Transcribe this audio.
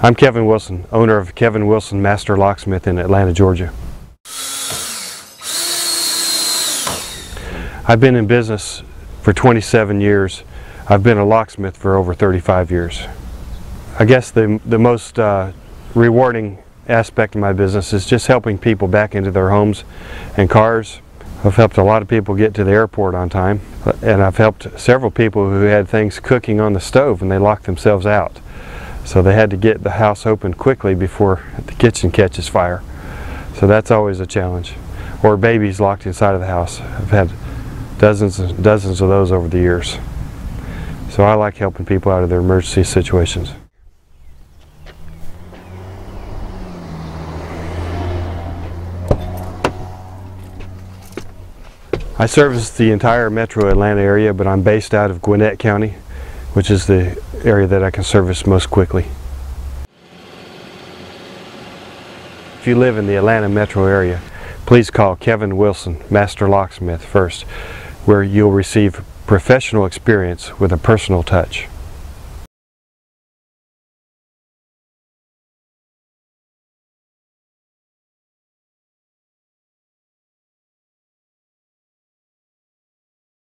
I'm Kevin Wilson, owner of Kevin Wilson Master Locksmith in Atlanta, Georgia. I've been in business for 27 years. I've been a locksmith for over 35 years. I guess the most rewarding aspect of my business is just helping people back into their homes and cars. I've helped a lot of people get to the airport on time, and I've helped several people who had things cooking on the stove and they locked themselves out. So they had to get the house open quickly before the kitchen catches fire. So that's always a challenge. Or babies locked inside of the house. I've had dozens and dozens of those over the years. So I like helping people out of their emergency situations. I service the entire metro Atlanta area, but I'm based out of Gwinnett County, which is the area that I can service most quickly. If you live in the Atlanta metro area, please call Kevin Wilson, Master Locksmith, first, where you'll receive professional experience with a personal touch.